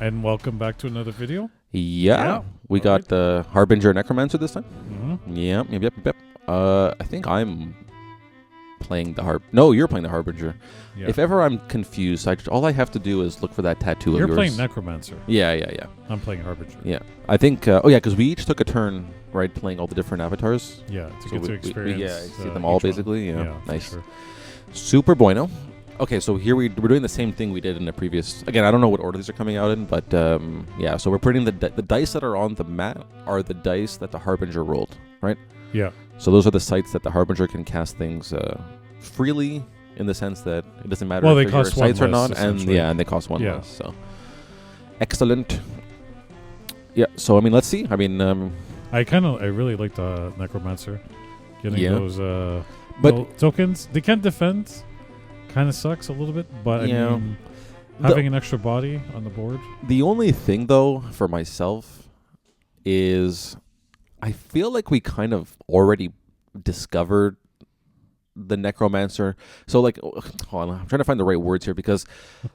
And welcome back to another video. Yeah. We got the Harbinger Necromancer this time. Mm-hmm. Yep. I think I'm playing the No, you're playing the Harbinger. Yeah. If ever I'm confused, all I have to do is look for that tattoo of yours. You're playing Necromancer. Yeah. I'm playing Harbinger. Yeah. I think, because we each took a turn, right, playing all the different avatars. Yeah, to get to experience. See them all, basically. Yeah, nice. Sure. Super bueno. Okay, so here we're doing the same thing we did in the previous. Again, I don't know what order these are coming out in, but yeah. So we're putting the dice that are on the mat are the dice that the Harbinger rolled, right? Yeah. So those are the sites that the Harbinger can cast things freely, in the sense that it doesn't matter Well, if they they're cost your sites one or not, less, and they cost one Yeah. less. So excellent. Yeah. So I mean, let's see. I mean, I really like the Necromancer. Getting those but tokens. They can't defend. Kind of sucks a little bit, but Yeah. I mean, having an extra body on the board. the only thing, though, for myself is I feel like we kind of already discovered the Necromancer. So, like, hold on, I'm trying to find the right words here, because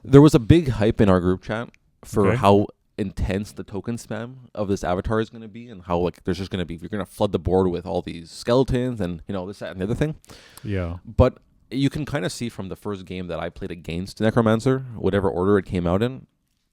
there was a big hype in our group chat for how intense the token spam of this avatar is going to be, and how, like, there's just going to be, you're going to flood the board with all these skeletons and, this, that, and the other thing. Yeah. But you can kind of see from the first game that I played against Necromancer, whatever order it came out in,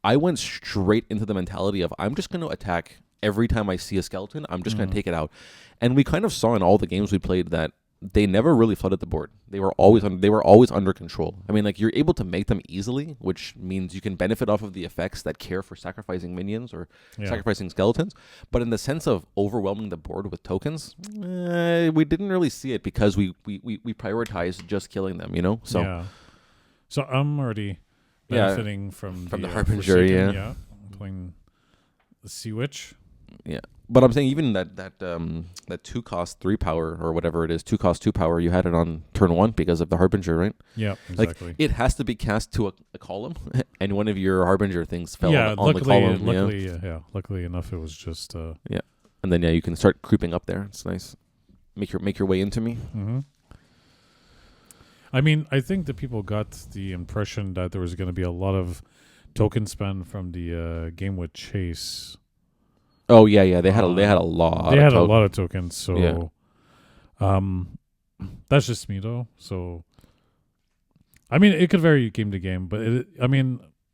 I went straight into the mentality of, I'm just going to attack every time I see a skeleton. I'm just going to take it out. And we kind of saw in all the games we played that they never really flooded the board. They were always under control. I mean, like, you're able to make them easily, which means you can benefit off of the effects that care for sacrificing minions or sacrificing skeletons. But in the sense of overwhelming the board with tokens, we didn't really see it, because we prioritized just killing them, So yeah. So I'm already benefiting from the Harbinger. Yeah. I'm playing the Sea Witch. Yeah. But I'm saying even that 2 cost 3 power, or whatever it is, 2 cost 2 power, you had it on turn 1 because of the Harbinger, right? Yeah, exactly. Like, it has to be cast to a column, and one of your Harbinger things fell on the column. Luckily enough, it was just yeah. And then you can start creeping up there. It's nice. Make your way into me. Mm-hmm. I mean, I think that people got the impression that there was going to be a lot of token spend from the game with Chase. Oh yeah. They had a lot. They had a lot of tokens. So, that's just me though. So, I mean, it could vary game to game, but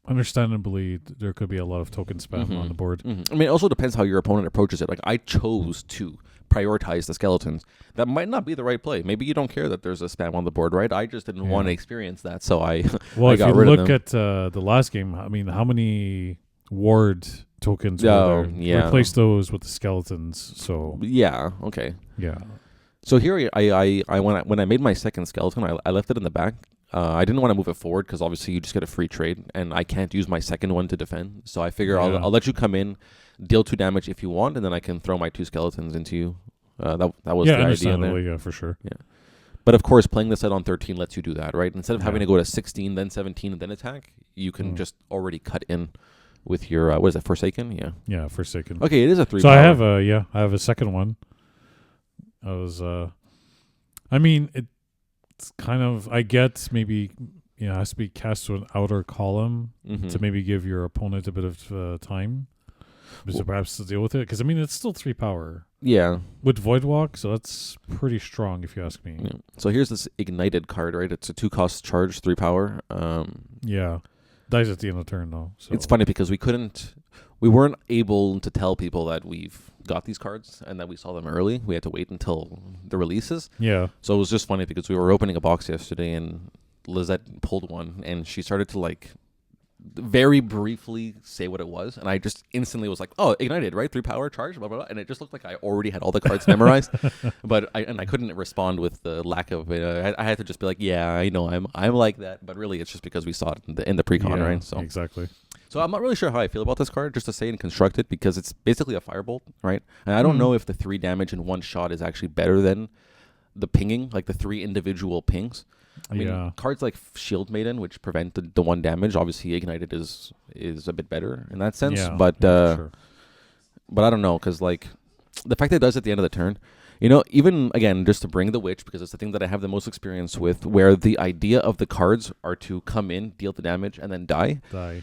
understandably, there could be a lot of token spam on the board. Mm-hmm. I mean, it also depends how your opponent approaches it. Like, I chose to prioritize the skeletons. That might not be the right play. Maybe you don't care that there's a spam on the board, right? I just didn't want to experience that, so I got rid of them. Well, if you look at the last game, I mean, how many ward tokens were there? Yeah. Replace those with the skeletons. So yeah, okay. Yeah. So here, I when I made my second skeleton, I left it in the back. I didn't want to move it forward, because obviously you just get a free trade, and I can't use my second one to defend. So I figure I'll let you come in, deal 2 damage if you want, and then I can throw my 2 skeletons into you. That was the idea there. Yeah, for sure. Yeah. But of course, playing this set on 13 lets you do that, right? Instead of having to go to 16, then 17, and then attack, you can just already cut in with your what is it, Forsaken? Yeah. Yeah, Forsaken. Okay, it is a 3. So power. I have a second one. I was I mean, it's kind of, I get maybe, it has to be cast to an outer column to maybe give your opponent a bit of time to perhaps to deal with it, because I mean, it's still 3 power. Yeah. With Void Walk, so that's pretty strong if you ask me. Yeah. So here's this Ignited card, right? It's a 2 cost charge, 3 power. Yeah. Dies at the end of the turn, though. So. It's funny because we weren't able to tell people that we've got these cards and that we saw them early. We had to wait until the releases. Yeah. So it was just funny because we were opening a box yesterday, and Lizette pulled one, and she started to, like, very briefly say what it was, and I just instantly was like, "Oh, Ignited, right? 3 power charge, blah blah blah." And it just looked like I already had all the cards memorized, but I couldn't respond with the lack of it. I had to just be like, "Yeah, I know, I'm like that," but really, it's just because we saw it in the Precon, right? So exactly. So I'm not really sure how I feel about this card, just to say and construct it, because it's basically a firebolt, right? And I don't know if the 3 damage in one shot is actually better than the pinging, like the 3 individual pings. I mean, cards like Shield Maiden, which prevent the 1 damage, obviously Ignited is a bit better in that sense. But I don't know, because, like, the fact that it does at the end of the turn, You know, even, again, just to bring the witch, because it's the thing that I have the most experience with, where the idea of the cards are to come in, deal the damage, and then die.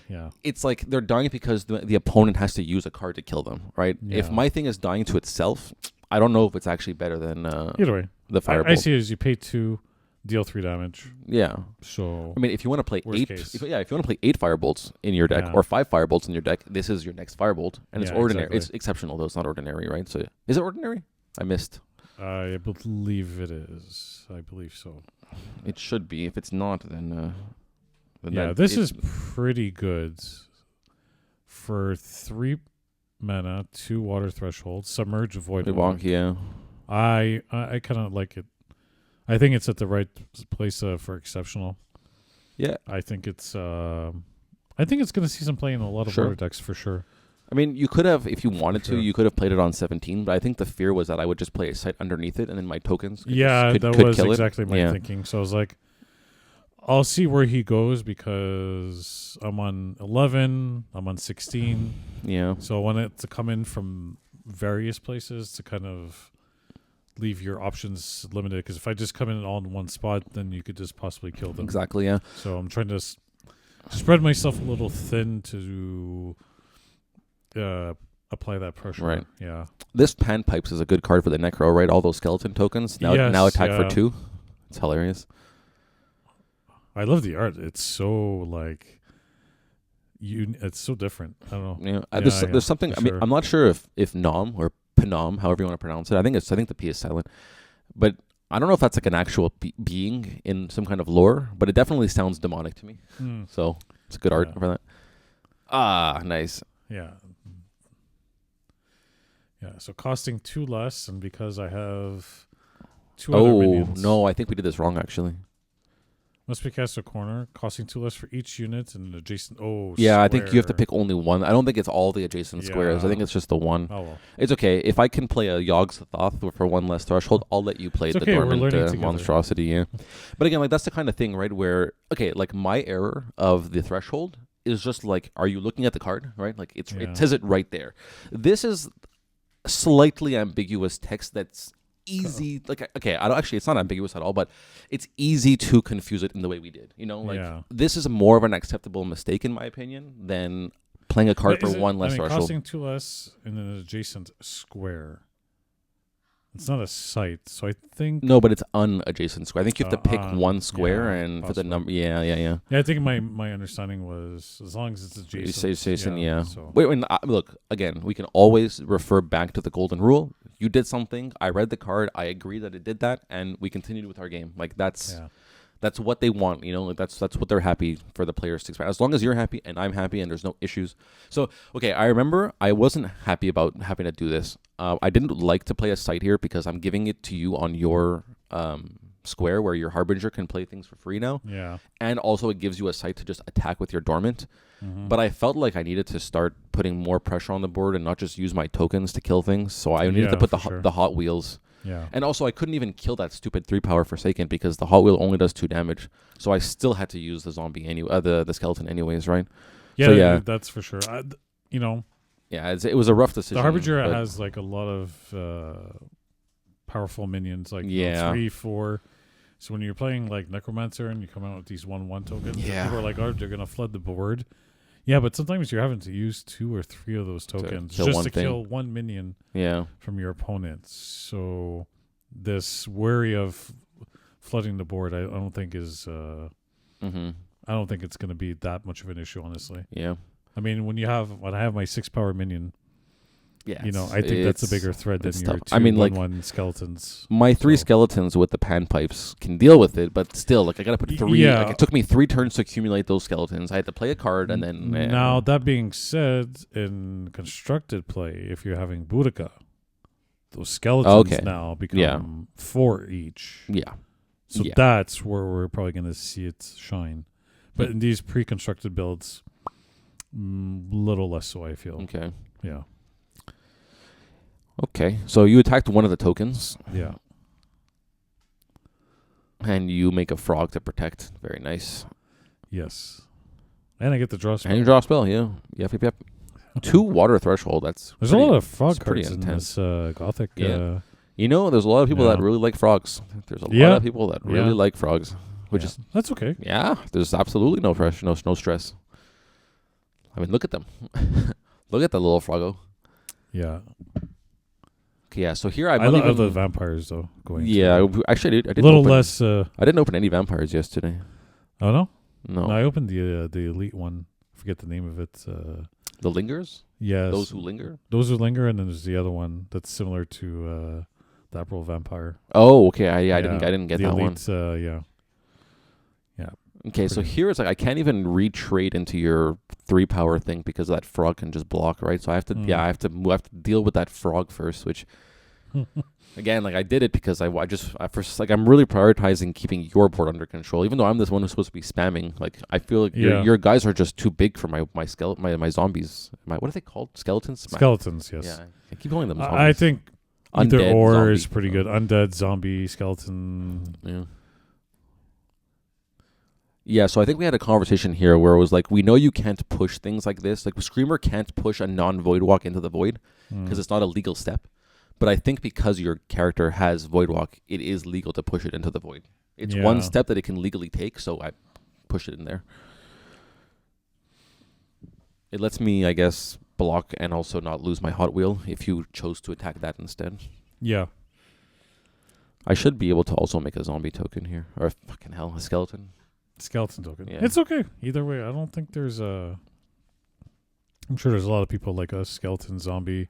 Yeah. It's like they're dying because the opponent has to use a card to kill them, right? Yeah. If my thing is dying to itself, I don't know if it's actually better than either way. the firebolt. I see it as you pay 2, deal 3 damage. Yeah. So I mean, if you want to play worst 8, case. if you want to play 8 firebolts in your deck, Yeah. or 5 firebolts in your deck, this is your next firebolt, and it's Yeah, ordinary. exactly. It's exceptional, though. It's not ordinary, right? So, is it ordinary? I missed. I believe it is. I believe so. It should be. If it's not, then Yeah, this is pretty good for 3 mana, 2 water thresholds, submerge, void. wonk. Yeah. I kind of like it. I think it's at the right place for exceptional. Yeah. I think it's going to see some play in a lot of Sure. water decks for sure. I mean, you could have, if you wanted Sure. to, you could have played it on 17, but I think the fear was that I would just play a site underneath it, and then my tokens could That could was kill exactly it. my Yeah. thinking. So I was like, I'll see where he goes because I'm on 11, I'm on 16. Yeah. So I want it to come in from various places to kind of leave your options limited. Because if I just come in all in one spot, then you could just possibly kill them. Exactly, yeah. So I'm trying to spread myself a little thin to apply that pressure. Right. Yeah. This Panpipes is a good card for the Necro, right? All those skeleton tokens. Now attack for 2. It's hilarious. I love the art. It's so like it's so different. I don't know. Yeah. There's something. I mean, sure. I'm not sure if Nom or Panom, however you want to pronounce it. I think the P is silent, but I don't know if that's like an actual being in some kind of lore. But it definitely sounds demonic to me. So it's good art for that. Ah, nice. Yeah. Yeah. So costing 2 less, and because I have 2 other minions. No, I think we did this wrong actually. Must be cast a corner, costing 2 less for each unit and an adjacent. Yeah, I think you have to square. pick only one. I don't think it's all the adjacent squares. I think it's just the one. Oh well. It's okay. If I can play a Yogg Sothoth for 1 less threshold, I'll let you play It's the okay, we're dormant learning together. monstrosity. Yeah, but again, like that's the kind of thing, right? Where like my error of the threshold is just like, are you looking at the card, right? Like it says it right there. This is slightly ambiguous text that's easy. Like okay, I don't actually. It's not ambiguous at all, but it's easy to confuse it in the way we did. You know, like this is more of an acceptable mistake in my opinion than playing a card for 1 less threshold. Costing 2 less in an adjacent square. It's not a site, so I think. No, but it's unadjacent square. I think you have to pick one square, and possibly. for the number, yeah. Yeah, I think my understanding was as long as it's adjacent. You say adjacent, yeah. So. Wait, look again. We can always refer back to the golden rule. You did something. I read the card. I agree that it did that, and we continued with our game. Like that's what they want. You know, like that's what they're happy for the players to expect. As long as you're happy and I'm happy and there's no issues. So okay, I remember I wasn't happy about having to do this. I didn't like to play a site here because I'm giving it to you on your square where your Harbinger can play things for free now. Yeah. And also it gives you a site to just attack with your dormant. Mm-hmm. But I felt like I needed to start putting more pressure on the board and not just use my tokens to kill things. So I needed to put the Hot Wheels. Yeah. And also I couldn't even kill that stupid 3-power Forsaken because the Hot Wheel only does 2 damage. So I still had to use the zombie the skeleton anyways, right? Yeah, so, that's for sure. Yeah, it was a rough decision. The Harbinger has like a lot of powerful minions, like 3, 4. So when you're playing like Necromancer and you come out with these 1/1 tokens, people are like, "Oh, they're gonna flood the board." Yeah, but sometimes you're having to use 2 or 3 of those tokens just to kill one minion. From your opponent. So this worry of flooding the board, I don't think is. I don't think it's going to be that much of an issue, honestly. Yeah. I mean, when I have my 6-power minion. Yeah, I think that's a bigger threat than your 2 1/1 skeletons. My 3 skeletons with the Panpipes can deal with it, but still, like I gotta put 3. Yeah. Like, it took me 3 turns to accumulate those skeletons. I had to play a card and then. Now that being said, in constructed play, if you're having Boudica, those skeletons now become 4 each. Yeah. So that's where we're probably going to see it shine. But in these pre-constructed builds, little less so, I feel. Okay. Yeah. Okay, so you attacked one of the tokens. Yeah. And you make a frog to protect. Very nice. Yes. And I get the draw spell. And you draw a spell, yeah. Yep. 2 water threshold, There's a lot of frog cards in this Gothic. You know, there's a lot of people that really like frogs. There's a lot of people that really like frogs, which is that's okay. Yeah, there's absolutely no pressure, no stress. I mean, look at them. Look at the little froggo. Yeah. Okay, yeah. So here I love the vampires though. Actually, I did. A little less. I didn't open any vampires yesterday. Oh no. No, I opened the elite one. I forget the name of it. The lingers. Yes. Those who linger. Those who linger, and then there's the other one that's similar to the April vampire. Oh, okay. I didn't get the that elite, one. Yeah. Okay, so here it's like I can't even retrade into your 3 power thing because that frog can just block, right? So I have to I have to deal with that frog first, which again, like I did it because I'm really prioritizing keeping your board under control, even though I'm this one who's supposed to be spamming. Like I feel like your guys are just too big for my zombies. What are they called? Skeletons. Skeletons, yes. Yeah, I keep calling them zombies. I think either Undead or zombie. is pretty good. Undead, zombie, skeleton. Yeah. Yeah, so I think we had a conversation here where it was like, we know you can't push things like this. Like, Screamer can't push a non-void walk into the void because it's not a legal step. But I think because your character has void walk, it is legal to push it into the void. It's one step that it can legally take, so I push it in there. It lets me, I guess, block and also not lose my Hot Wheel if you chose to attack that instead. Yeah. I should be able to also make a zombie token here. Or fucking hell, a skeleton. Skeleton token. Yeah. It's okay. Either way, I don't think there's I'm sure there's a lot of people like us, skeleton, zombie.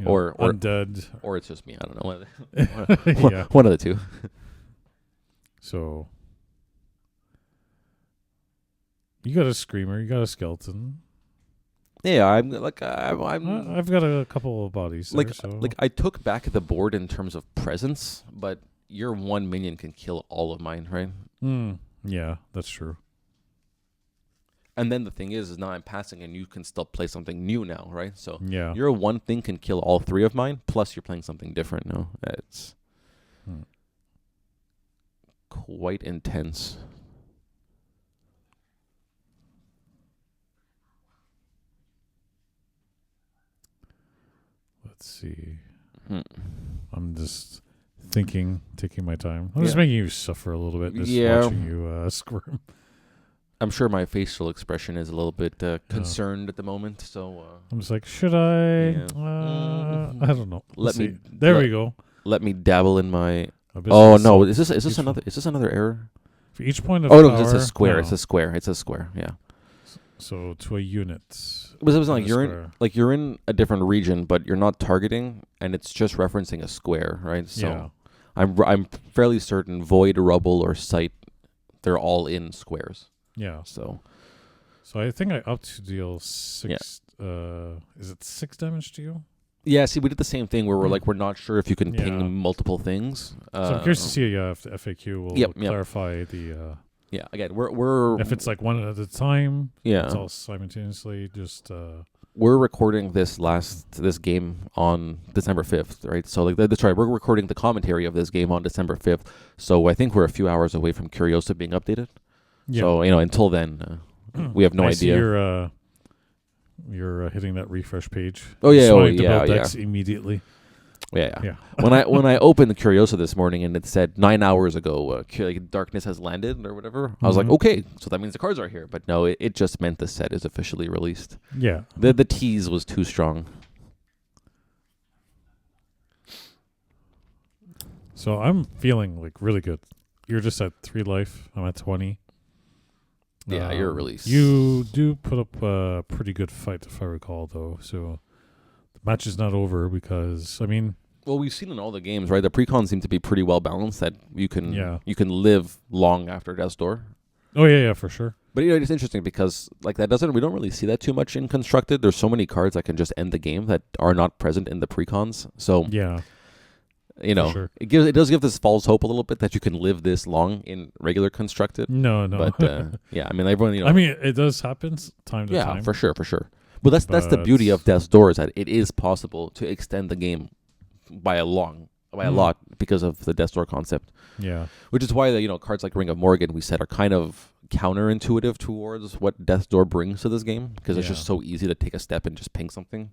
Or undead. Or it's just me. I don't know. Yeah. One of the two. So you got a Screamer, you got a skeleton. Yeah, I'm. I've got a couple of bodies there, like I took back the board in terms of presence, but your one minion can kill all of mine, right? Yeah, that's true. And then the thing is now I'm passing and you can still play something new now, right? So your one thing can kill all 3 of mine, plus you're playing something different now. It's quite intense. Let's see. I'm just thinking, taking my time. I'm just making you suffer a little bit, just watching you squirm. I'm sure my facial expression is a little bit concerned at the moment, so I'm just like, should I? I don't know. There we go. Let me dabble in my. Oh no! Is this another error? For each point of power, no, it's a square. No. It's a square. Yeah. So to a unit. It was like you're in a different region, but you're not targeting, and it's just referencing a square, right? So I'm fairly certain void, rubble, or sight, they're all in squares. Yeah. So I think I upped to deal 6. Is it 6 damage to you? Yeah. See, we did the same thing where we're not sure if you can ping multiple things. So I'm curious to see if the FAQ will clarify the. Yeah. Again, we're if it's like one at a time. Yeah. It's all simultaneously. Just. We're recording this game on December 5th, right? So we're recording the commentary of this game on December 5th. So I think we're a few hours away from Curiosa being updated. Yeah. So until then, we have no idea. You're hitting that refresh page. Oh yeah, decks immediately. Yeah. when I opened the Curiosa this morning and it said 9 hours ago, darkness has landed or whatever, I was like, okay, so that means the cards are here. But no, it just meant the set is officially released. Yeah. The tease was too strong. So I'm feeling like really good. You're just at 3 life. I'm at 20. Yeah, you're released. You do put up a pretty good fight, if I recall, though. So the match is not over because, I mean... Well, we've seen in all the games, right? The Precons seem to be pretty well balanced, that you can live long after Death's Door. Oh, yeah, for sure. But, it's interesting because, we don't really see that too much in Constructed. There's so many cards that can just end the game that are not present in the Precons. So... Yeah. Sure. It does give this false hope a little bit that you can live this long in regular Constructed. No. But everyone. I mean, it does happen time to time. Yeah, for sure. But that's the beauty of Death's Door, is that it is possible to extend the game by a lot because of the Death's Door concept. Yeah. Which is why cards like Ring of Morgan, we said, are kind of counterintuitive towards what Death's Door brings to this game, because it's just so easy to take a step and just ping something.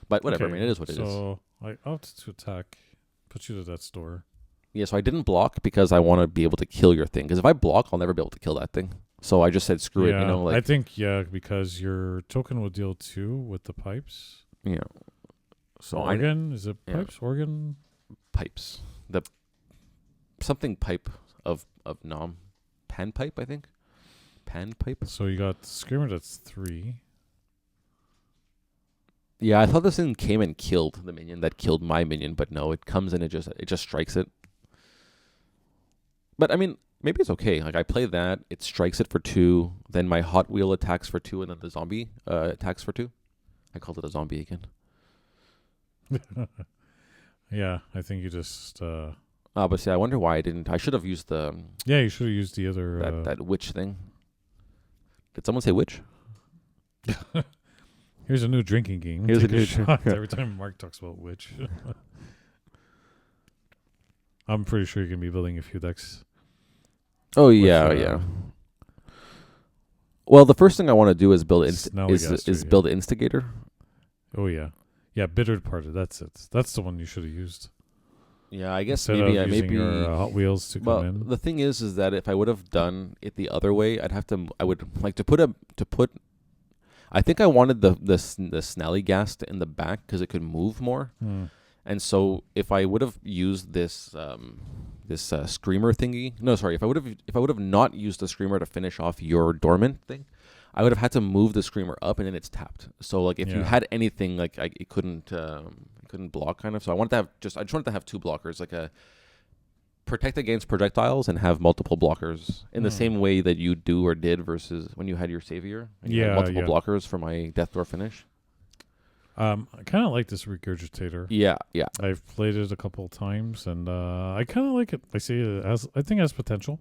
But whatever. I mean, it is what it is. So I opt to attack Put you to death's door. Yeah, so I didn't block because I want to be able to kill your thing. Because if I block, I'll never be able to kill that thing. So I just said screw it. You know, like I think because your token will deal 2 with the pipes. Yeah. So organ is it pipes? Organ pipes. The something pipe of nom. Pan pipe, I think. Pan pipe. So you got Screamer, that's 3. Yeah, I thought this thing came and killed the minion that killed my minion, but no, it comes and it just strikes it. But I mean, maybe it's okay. Like I play that, it strikes it for 2, then my Hot Wheel attacks for 2, and then the zombie attacks for 2. I called it a zombie again. Yeah, I think you just but see, I wonder why I didn't. I should have used the you should have used the other that witch thing. Did someone say witch? Here's a new drinking game. Here's Take a new shot every time Mark talks about witch. I'm pretty sure you can be building a few decks. Oh yeah, yeah. Well, the first thing I want to do is build build Instigator. Oh yeah, Bittered Parted. That's it. That's the one you should have used. Yeah, I guess Instead maybe of using maybe your Hot Wheels to come in. The thing is that if I would have done it the other way, I would like to put. I think I wanted the Snallygast in the back because it could move more. And so if I would have used this screamer thingy, if I would have not used the screamer to finish off your dormant thing, I would have had to move the screamer up and then it's tapped. So like if you had anything like it couldn't block kind of. So I just wanted to have 2 blockers, like a protect against projectiles and have multiple blockers in the same way that you do or did versus when you had your savior and you had multiple blockers for my death door finish. I kind of like this regurgitator. Yeah. I've played it a couple of times, and I kind of like it. I think it has potential.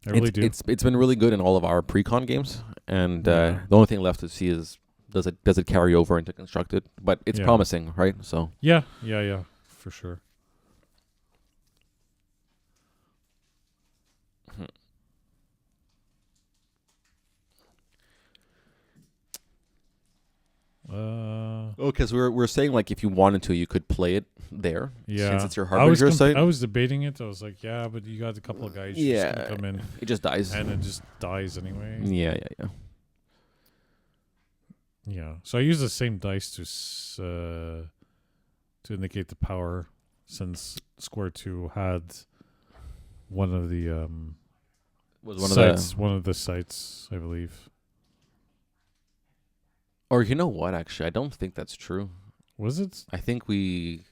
I really do. It's been really good in all of our Precon games, and the only thing left to see is does it carry over into Constructed? But it's promising, right? So yeah, for sure. because we're saying like if you wanted to, you could play it there. Yeah, since it's your Harbinger site. I was debating it. I was like, yeah, but you got a couple of guys. Yeah, just come in. It just dies, and it just dies anyway. Yeah. Yeah. So I use the same dice to indicate the power, since Square 2 had one of the one of the sites, I believe. Or you know what? Actually, I don't think that's true. Was it? I think we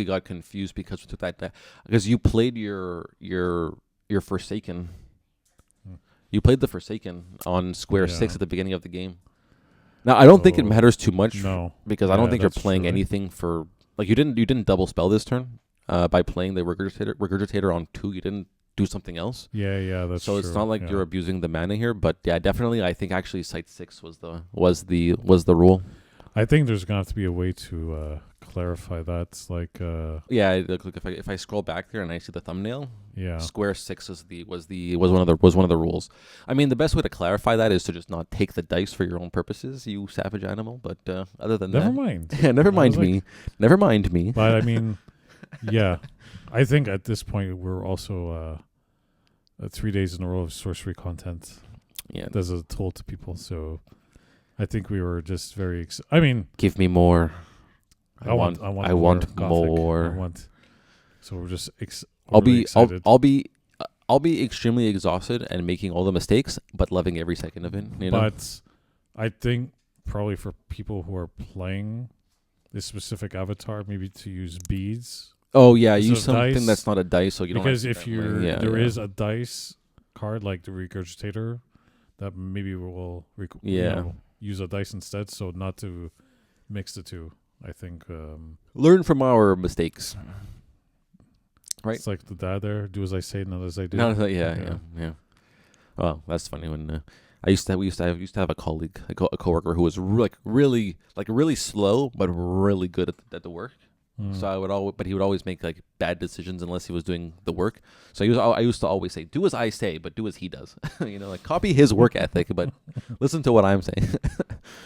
got confused because we took that because you played your Forsaken. You played the Forsaken on Square 6 at the beginning of the game. Now I don't think it matters too much. Because I don't think you're playing anything for like you didn't double spell this turn by playing the regurgitator on 2. You didn't do something else. Yeah, that's so true. It's not like you're abusing the mana here, but yeah, definitely I think actually Site 6 was the rule. I think there's gonna have to be a way to clarify that. It's like look if I scroll back there and I see the thumbnail, Square 6 was one of the rules. I mean, the best way to clarify that is to just not take the dice for your own purposes, you savage animal. But other than never mind. Yeah, never mind me. But I mean, yeah, I think at this point we're also 3 days in a row of sorcery content. Yeah, as a tool to people. So I think we were just very. I mean, give me more. I want more. So we're just. I'll be extremely exhausted and making all the mistakes, but loving every second of it. You know? But I think probably for people who are playing this specific avatar, maybe to use beads. Oh yeah, use something dice, that's not a dice, so you don't. Because if there is a dice card like the regurgitator, that maybe we'll use a dice instead, so not to mix the two. I think learn from our mistakes. Right, it's like the dad there. Do as I say, not as I do. Yeah. Well, that's funny. When we used to have a colleague, a coworker who was really slow, but really good at the work. So he would always make like bad decisions unless he was doing the work. So I used to always say, "Do as I say, but do as he does." Like copy his work ethic, but listen to what I'm saying.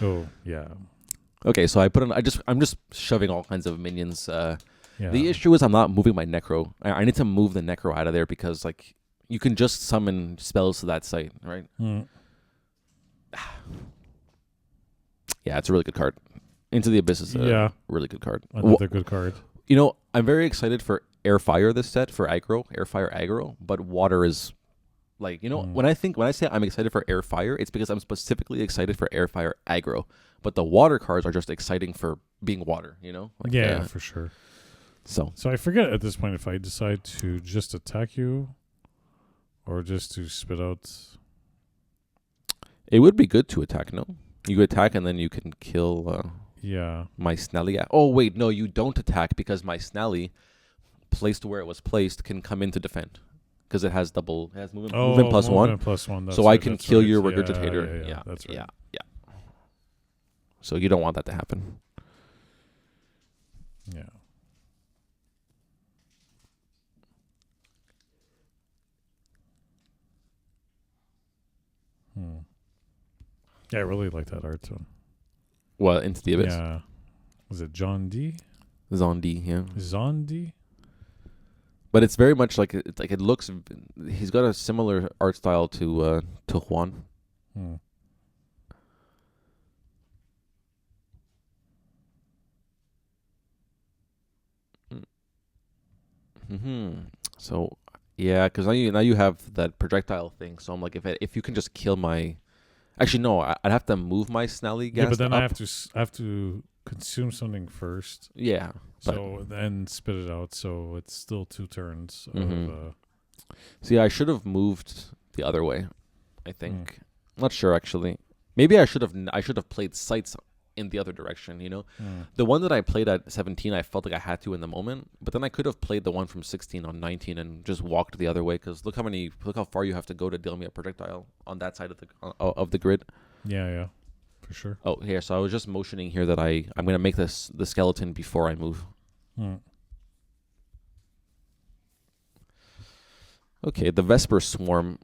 Oh yeah. Okay, so I'm just shoving all kinds of minions Yeah. The issue is I'm not moving my Necro. I need to move the Necro out of there because like you can just summon spells to that site, right? Yeah, it's a really good card. Into the Abyss is a really good card. Another good card. You know, I'm very excited for Air Fire this set for aggro, Air Fire aggro, but water is like, you know, when I say I'm excited for Air Fire, it's because I'm specifically excited for Air Fire aggro. But the water cards are just exciting for being water, you know? Like, yeah, for sure. So I forget at this point if I decide to just attack you or just to spit out. It would be good to attack, no? You attack and then you can kill my Snelly. Oh, wait, no, you don't attack because my Snelly, placed where it was placed, can come in to defend. Because it has movement plus movement plus one. So I can kill your Regurgitator. Yeah, that's right. Yeah. So you don't want that to happen. Yeah. Yeah, I really like that art too. Well, Into the Abyss. Yeah. Was it John D? Zondi, yeah. Zondi? But it's very much like it looks. He's got a similar art style to Juan. So yeah, because now you have that projectile thing. So I'm like, if you can just kill my, actually no, I'd have to move my Snelly. Yeah, but then I have to consume something first. Yeah. So then spit it out. So it's still 2 turns. See, I should have moved the other way. I think. I'm not sure actually. Maybe I should have played sights in the other direction. You know, the one that I played at 17, I felt like I had to in the moment. But then I could have played the one from 16 on 19 and just walked the other way. Because look how far you have to go to deal me a projectile on that side of the grid. Yeah. For sure. Oh, here. So I was just motioning here that I'm going to make the skeleton before I move. Okay, the Vesper Swarm.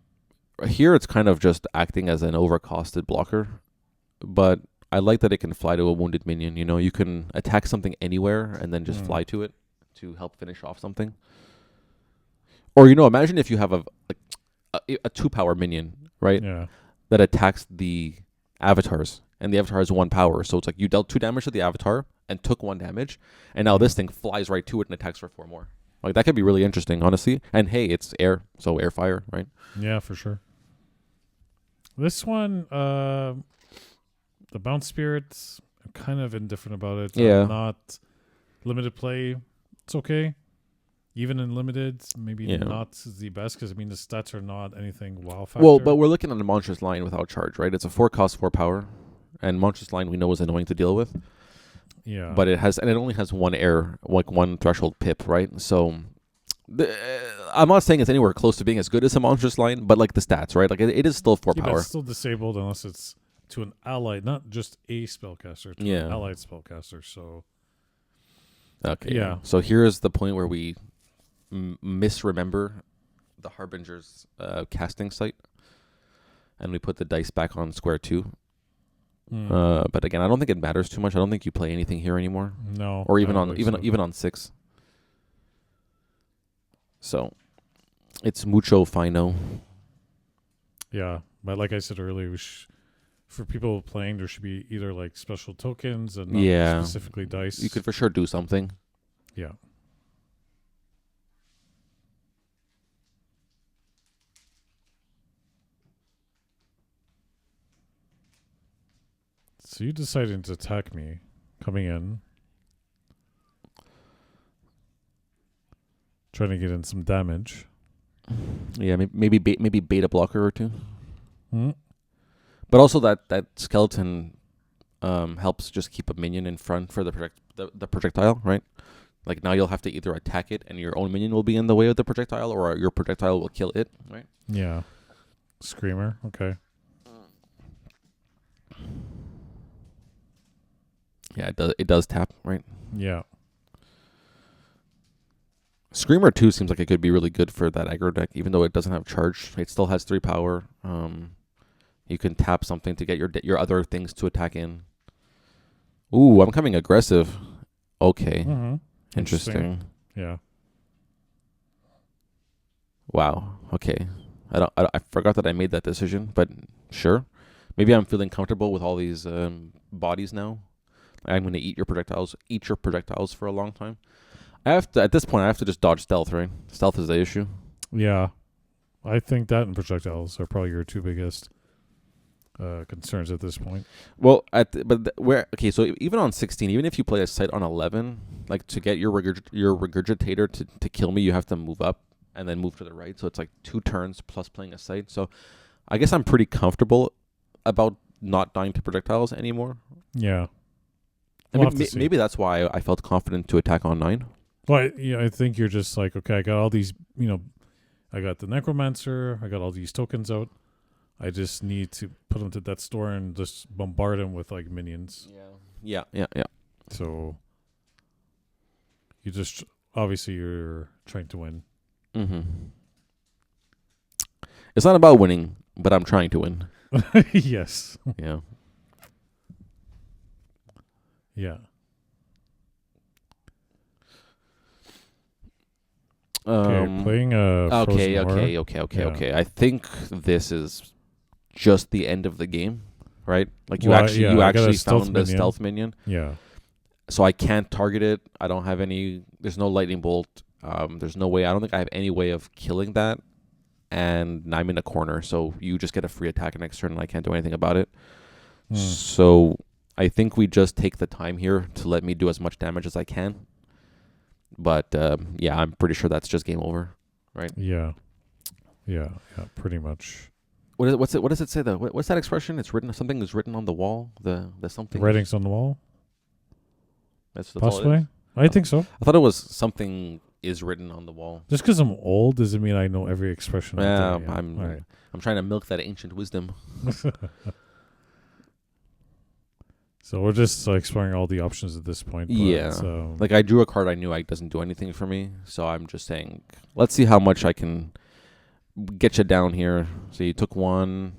Here it's kind of just acting as an overcosted blocker. But I like that it can fly to a wounded minion. You know, you can attack something anywhere and then just fly to it to help finish off something. Or, you know, imagine if you have a 2-power minion, right? Yeah. That attacks the avatars. And the avatar has 1 power. So it's like you dealt 2 damage to the avatar and took 1 damage. And now this thing flies right to it and attacks for 4 more. Like, that could be really interesting, honestly. And hey, it's air. So air fire, right? Yeah, for sure. This one, the Bounce Spirits, I'm kind of indifferent about it. Yeah. Not limited play. It's okay. Even in limited, maybe not the best because, I mean, the stats are not anything wow factor. Well, but we're looking at a Monstrous Line without charge, right? It's a 4-cost, 4-power. And Monstrous Line we know is annoying to deal with. Yeah. But it only has 1 air, like 1 threshold pip, right? So I'm not saying it's anywhere close to being as good as a Monstrous Line, but like the stats, right? Like it is still 4 power. But it's still disabled unless it's to an allied, not just a spellcaster, to an allied spellcaster. So okay. Yeah. So here is the point where we misremember the Harbinger's casting site, and we put the dice back on square 2. But again, I don't think it matters too much. I don't think you play anything here anymore. No. Or even on 6. So it's mucho fino. Yeah, but like I said earlier, for people playing, there should be either like special tokens and not specifically dice. You could for sure do something. Yeah. So you decided to attack me, coming in, trying to get in some damage. Yeah, maybe beta blocker or 2. But also that skeleton helps just keep a minion in front for the projectile, right? Like now you'll have to either attack it and your own minion will be in the way of the projectile, or your projectile will kill it, right? Yeah. Screamer, okay. Yeah, it does tap, right? Yeah. Screamer 2 seems like it could be really good for that aggro deck, even though it doesn't have charge. It still has 3 power. You can tap something to get your other things to attack in. Ooh, I'm coming aggressive. Okay. Interesting. Yeah. Wow. Okay. I forgot that I made that decision, but sure. Maybe I'm feeling comfortable with all these bodies now. I'm going to eat your projectiles for a long time. At this point, I have to just dodge stealth, right? Stealth is the issue. Yeah. I think that and projectiles are probably your two biggest concerns at this point. Well, so even on 16, even if you play a site on 11, like to get your regurgitator to kill me, you have to move up and then move to the right. So it's like 2 turns plus playing a site. So I guess I'm pretty comfortable about not dying to projectiles anymore. Yeah. Maybe that's why I felt confident to attack on 9. Well, I think you're just like, okay, I got all these, I got the Necromancer, I got all these tokens out. I just need to put them to death's door and just bombard them with like minions. Yeah. So obviously you're trying to win. Mm-hmm. It's not about winning, but I'm trying to win. Yes. Yeah. Yeah. Playing Okay. I think this is just the end of the game, right? Like you actually found the stealth minion. Yeah. So I can't target it. I don't have any. There's no lightning bolt. There's no way. I don't think I have any way of killing that. And I'm in a corner, so you just get a free attack next turn, and I can't do anything about it. So I think we just take the time here to let me do as much damage as I can. But I'm pretty sure that's just game over, right? Yeah, pretty much. What does it say though? What's that expression? It's written. Something is written on the wall. The something. The writing's on the wall. That's possibly. I think so. I thought it was something is written on the wall. Just because I'm old doesn't mean I know every expression. Yeah, I'm trying to milk that ancient wisdom. So we're just exploring all the options at this point. So like I drew a card I knew it doesn't do anything for me, so I'm just saying, let's see how much I can get you down here. So you took 1,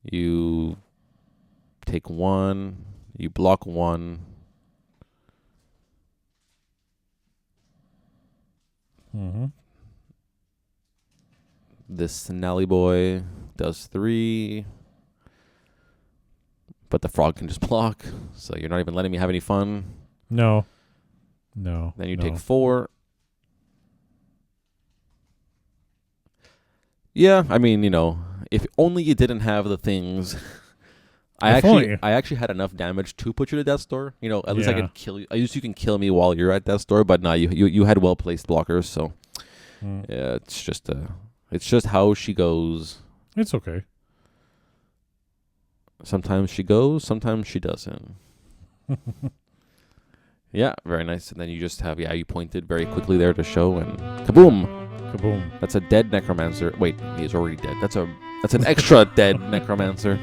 you take 1, you block 1. Mm-hmm. This Nally boy does 3. But the frog can just block, so you're not even letting me have any fun. No. Then you take 4. Yeah, I mean, if only you didn't have the things. I actually had enough damage to put you to death's door. At least I can kill you. At least you can kill me while you're at death's door. But no, you had well placed blockers. So yeah, it's just how she goes. It's okay. Sometimes she goes, sometimes she doesn't. Yeah, very nice. And then you just have, you pointed very quickly there to show, and kaboom! Kaboom. That's a dead Necromancer. Wait, he's already dead. That's an extra dead Necromancer.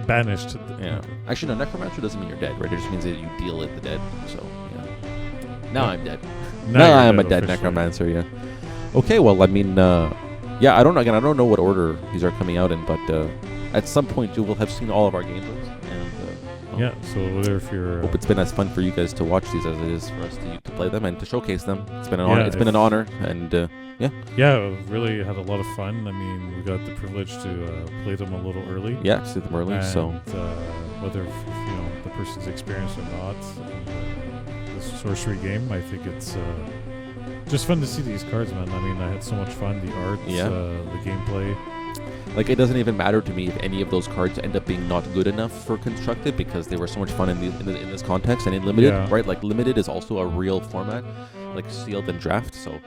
Banished. Yeah. Actually, no, Necromancer doesn't mean you're dead, right? It just means that you deal it the dead. So, yeah. Now I'm dead. Now I'm a dead Necromancer, yeah. Okay, well, I mean, I don't know what order these are coming out in, but at some point you will have seen all of our gameplays. And so whether if you're hope it's been as fun for you guys to watch these as it is for us to play them and to showcase them. It's been an honor. It's been an honor, and really had a lot of fun. I mean, we got the privilege to play them a little early. Yeah, see them early. And, so whether the person's experienced or not, the sorcery game, I think it's just fun to see these cards, man. I mean, I had so much fun. The art, the gameplay. Like, it doesn't even matter to me if any of those cards end up being not good enough for constructed, because they were so much fun in this context. And in limited, right? Like, limited is also a real format, like sealed and draft. So,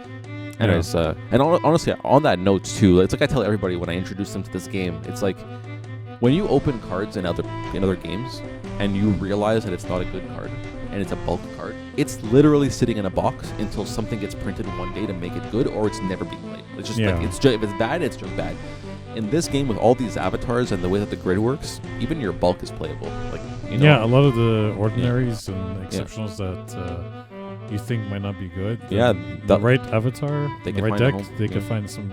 anyways, and honestly, on that note too, it's like I tell everybody when I introduce them to this game, it's like when you open cards in other games and you realize that it's not a good card and it's a bulk card, it's literally sitting in a box until something gets printed one day to make it good, or it's never being played. It's just like if it's bad, it's just bad. In this game, with all these avatars and the way that the grid works, even your bulk is playable. Like, a lot of the ordinaries and exceptionals that you think might not be good. The right avatar, the right deck, they could find some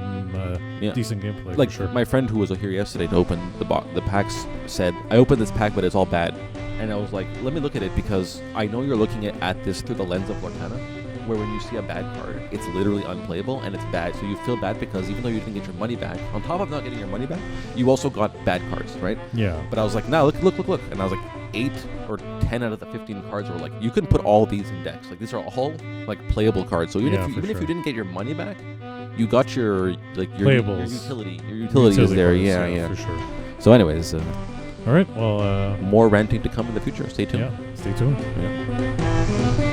decent gameplay. Like, for sure. My friend who was here yesterday to open the packs said, "I opened this pack, but it's all bad." And I was like, let me look at it, because I know you're looking at this through the lens of Lorcana, where when you see a bad card, it's literally unplayable and it's bad. So you feel bad because even though you didn't get your money back, on top of not getting your money back, you also got bad cards, right? Yeah. But I was like, no, look. And I was like, 8 or 10 out of the 15 cards were like, you can put all these in decks. Like, these are all like playable cards. So even if you didn't get your money back, you got your utility. Your utility is there. Cards, Yeah. for sure. So anyways, all right. Well, more ranting to come in the future. Stay tuned. Yeah. Stay tuned. Yeah.